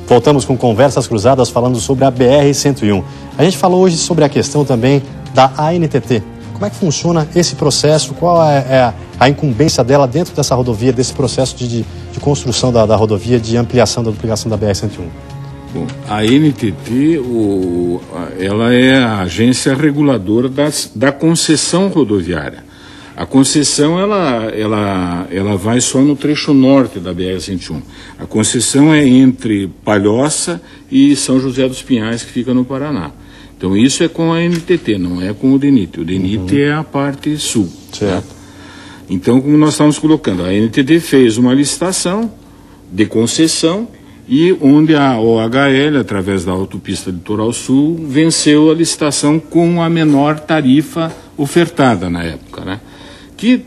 Voltamos com Conversas Cruzadas falando sobre a BR-101. A gente falou hoje sobre a questão também da ANTT. Como é que funciona esse processo? Qual é a incumbência dela dentro dessa rodovia, desse processo de construção da rodovia, de ampliação da duplicação da BR-101? Bom, a ANTT, ela é a agência reguladora da concessão rodoviária. A concessão, ela vai só no trecho norte da BR-101. A concessão é entre Palhoça e São José dos Pinhais, que fica no Paraná. Então isso é com a ANTT, não é com o DENIT. O DENIT é a parte sul. Certo. Né? Então, como nós estamos colocando, a ANTT fez uma licitação de concessão e onde a OHL, através da autopista Litoral Sul, venceu a licitação com a menor tarifa ofertada na época, né? Que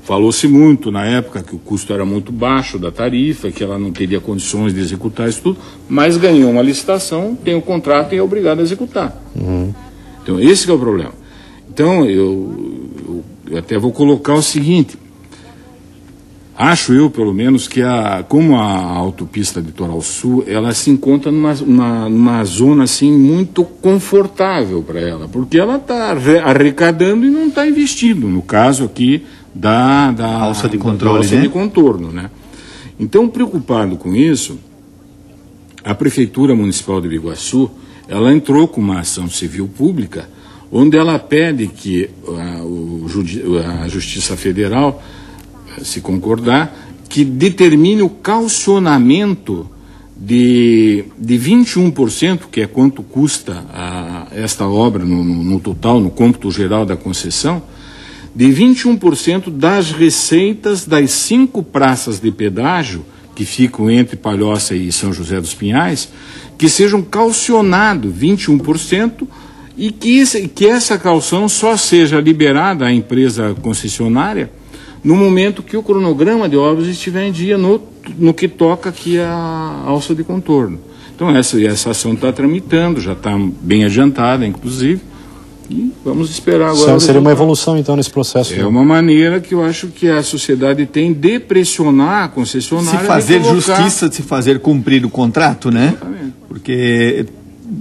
falou-se muito na época que o custo era muito baixo da tarifa, que ela não teria condições de executar isso tudo, mas ganhou uma licitação, tem o contrato e é obrigado a executar. Então esse que é o problema. Então eu até vou colocar o seguinte, acho eu pelo menos que como a autopista Litoral Sul, ela se encontra numa zona assim muito confortável para ela, porque ela está arrecadando e não está investindo, no caso aqui da alça de controle, alça de contorno, né? Então, preocupado com isso, a Prefeitura Municipal de Biguaçu, ela entrou com uma ação civil pública, onde ela pede que a Justiça Federal, se concordar, que determine o calcionamento de 21%, que é quanto custa esta obra no total, no cômputo geral da concessão, de 21% das receitas das 5 praças de pedágio que ficam entre Palhoça e São José dos Pinhais, que sejam calcionados 21% e que essa calção só seja liberada à empresa concessionária no momento que o cronograma de obras estiver em dia no que toca aqui a alça de contorno. Então essa ação está tramitando, já está bem adiantada, inclusive, e vamos esperar agora. Seria uma evolução, então, nesse processo. É uma maneira que eu acho que a sociedade tem de pressionar a concessionária. Se fazer justiça, de se fazer cumprir o contrato, né? Exatamente. Porque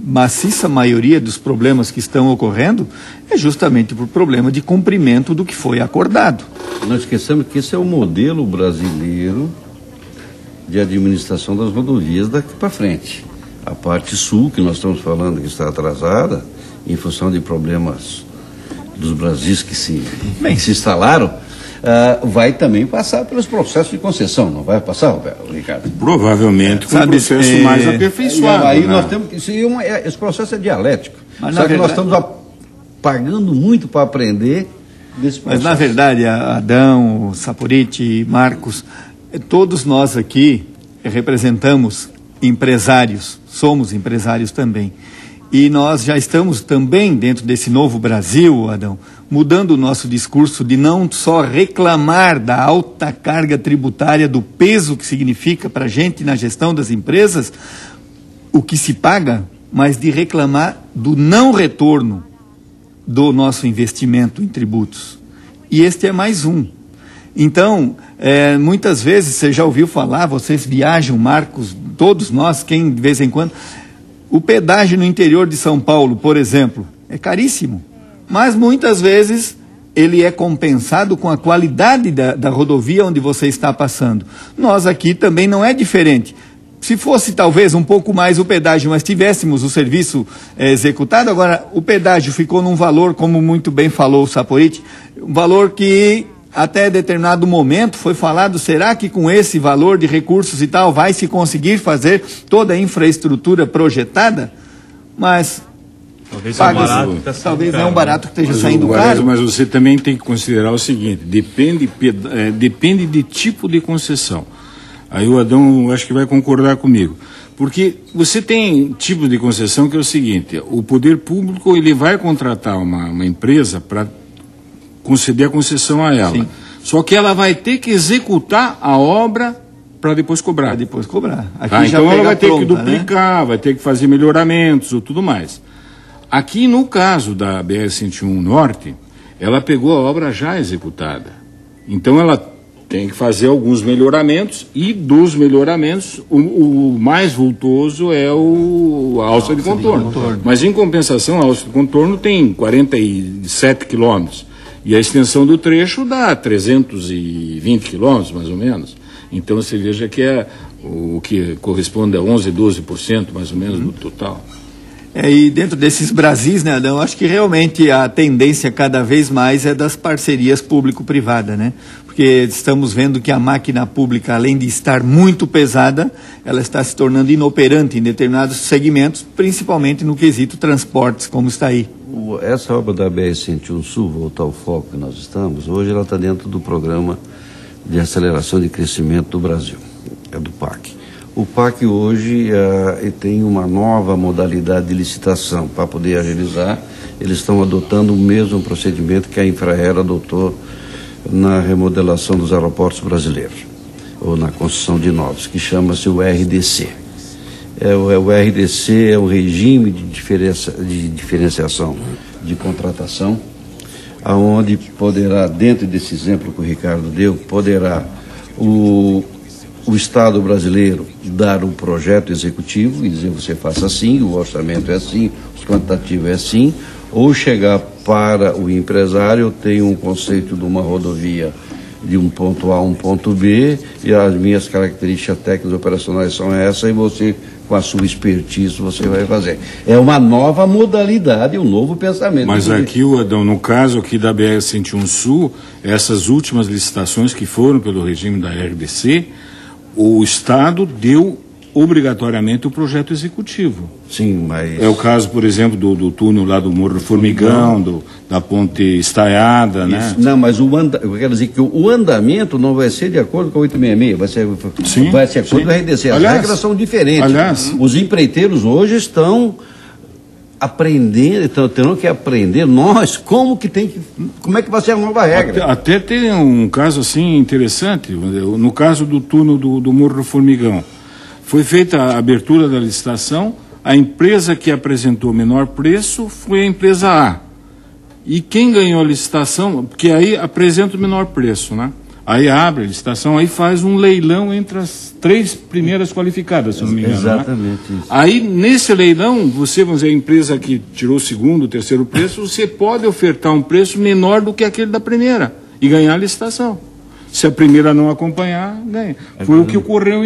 maciça maioria dos problemas que estão ocorrendo é justamente por problema de cumprimento do que foi acordado. Não esqueçamos que esse é o modelo brasileiro de administração das rodovias daqui para frente. A parte sul, que nós estamos falando que está atrasada, em função de problemas dos Brasis que se instalaram, vai também passar pelos processos de concessão, não vai passar, Ricardo? Provavelmente com um processo mais aperfeiçoado. Aí né? nós temos que... Esse processo é dialético. Mas só que nós estamos pagando muito para aprender desse processo. Mas na verdade, Adão, Saporiti, Marcos, todos nós aqui representamos empresários, somos empresários também. E nós já estamos também, dentro desse novo Brasil, Adão, mudando o nosso discurso de não só reclamar da alta carga tributária, do peso que significa para a gente na gestão das empresas, o que se paga, mas de reclamar do não retorno do nosso investimento em tributos. E este é mais um. Então, muitas vezes, você já ouviu falar, vocês viajam, Marcos, todos nós, quem de vez em quando... O pedágio no interior de São Paulo, por exemplo, é caríssimo, mas muitas vezes ele é compensado com a qualidade da rodovia onde você está passando. Nós aqui também não é diferente. Se fosse talvez um pouco mais o pedágio, mas tivéssemos o serviço executado, agora o pedágio ficou num valor, como muito bem falou o Saporiti, um valor que até determinado momento foi falado, será que com esse valor de recursos e tal vai se conseguir fazer toda a infraestrutura projetada? Mas talvez não é um barato que esteja saindo caro. Mas você também tem que considerar o seguinte, depende de tipo de concessão. Aí o Adão acho que vai concordar comigo. Porque você tem tipo de concessão que é o seguinte, o poder público ele vai contratar uma empresa para conceder a concessão a ela. Sim. Só que ela vai ter que executar a obra para depois cobrar. Para depois cobrar. Aqui então ela vai ter que duplicar, né? Vai ter que fazer melhoramentos ou tudo mais. Aqui no caso da BR-101 Norte, ela pegou a obra já executada. Então ela tem que fazer alguns melhoramentos, e dos melhoramentos, o mais vultoso é a alça de contorno. Mas, em compensação, a alça de contorno tem 47 quilômetros, e a extensão do trecho dá 320 quilômetros, mais ou menos. Então, você veja que é o que corresponde a 11%, 12%, mais ou menos, do total. E dentro desses Brasis, né, Adão, acho que realmente a tendência cada vez mais é das parcerias público-privada, né? Porque estamos vendo que a máquina pública, além de estar muito pesada, ela está se tornando inoperante em determinados segmentos, principalmente no quesito transportes, como está aí. Essa obra da BR-101 Sul, voltar ao foco que nós estamos, hoje ela está dentro do Programa de Aceleração de Crescimento do Brasil, é do PAC. O PAC hoje tem uma nova modalidade de licitação. Para poder agilizar, eles estão adotando o mesmo procedimento que a Infraero adotou na remodelação dos aeroportos brasileiros, ou na construção de novos, que chama-se o RDC. O RDC é o regime de diferenciação de contratação, aonde poderá, dentro desse exemplo que o Ricardo deu, poderá o Estado brasileiro dar um projeto executivo e dizer você faça assim, o orçamento é assim, o quantitativo é assim, ou chegar para o empresário, eu tenho um conceito de uma rodovia de um ponto A a um ponto B, e as minhas características técnicas operacionais são essas, e você, com a sua expertise, você vai fazer. É uma nova modalidade, um novo pensamento. Mas aqui, Adão, no caso aqui da BR-101 Sul, essas últimas licitações que foram pelo regime da RDC, o Estado deu obrigatoriamente o projeto executivo. Sim, mas... É o caso, por exemplo, do túnel lá do Morro do Formigão, da ponte estaiada, isso, né? Não, mas eu quero dizer que o andamento não vai ser de acordo com a 866, vai ser de acordo com a RDC. As regras são diferentes. Aliás, os empreiteiros hoje estão aprendendo, terão que aprender como é que vai ser a nova regra. Até tem um caso assim interessante, no caso do túnel do Morro do Formigão. Foi feita a abertura da licitação, a empresa que apresentou o menor preço foi a empresa A. E quem ganhou a licitação, porque aí apresenta o menor preço, né? Aí abre a licitação, aí faz um leilão entre as 3 primeiras qualificadas, se não me engano. Exatamente. Né? Aí, nesse leilão, você, vamos dizer, a empresa que tirou o segundo, o terceiro preço, você pode ofertar um preço menor do que aquele da primeira e ganhar a licitação. Se a primeira não acompanhar, ganha. Foi o que ocorreu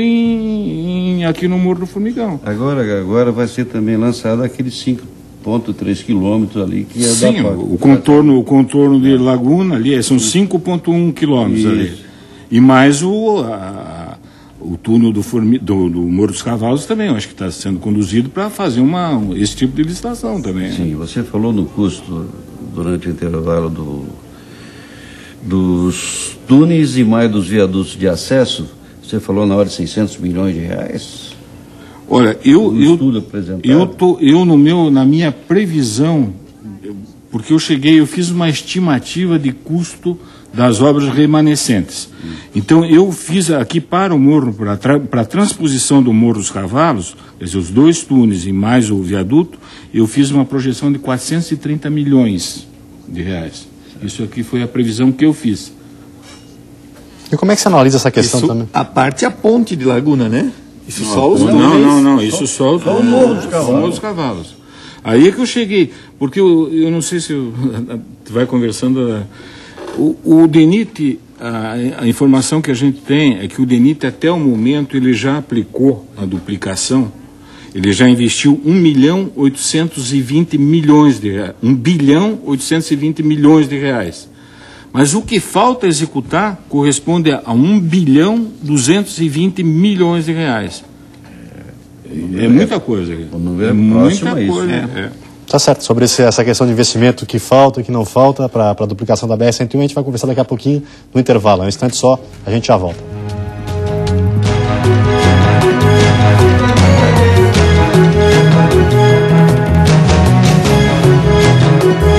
aqui no Morro do Formigão. Agora vai ser também lançado aquele 5,3 quilômetros ali que é sim, o contorno de Laguna ali são 5,1 quilômetros ali. E mais o túnel do Morro dos Cavalos também, eu acho que está sendo conduzido para fazer esse tipo de licitação também. Sim, você falou no custo durante o intervalo dos túneis e mais dos viadutos de acesso, você falou na hora de 600 milhões de reais? Olha, na minha previsão, porque eu fiz uma estimativa de custo das obras remanescentes. Então, eu fiz aqui para o morro, para a transposição do Morro dos Cavalos, quer dizer, os 2 túneis e mais o viaduto, eu fiz uma projeção de 430 milhões de reais. Isso aqui foi a previsão que eu fiz. E como é que você analisa essa questão também? A ponte de Laguna, né? Isso só os Não, isso só o Morro dos Cavalos. Aí é que eu cheguei, porque eu não sei se tu vai conversando, o DENIT, a informação que a gente tem é que o DENIT até o momento ele já aplicou a duplicação, ele já investiu 1.820 milhões de reais, 1.820 milhões de reais. Mas o que falta executar corresponde a 1.220 milhões de reais. É muita coisa. É muita coisa. Tá certo. Sobre essa questão de investimento que falta e que não falta para a duplicação da BR-101, a gente vai conversar daqui a pouquinho no intervalo. Um instante só, a gente já volta.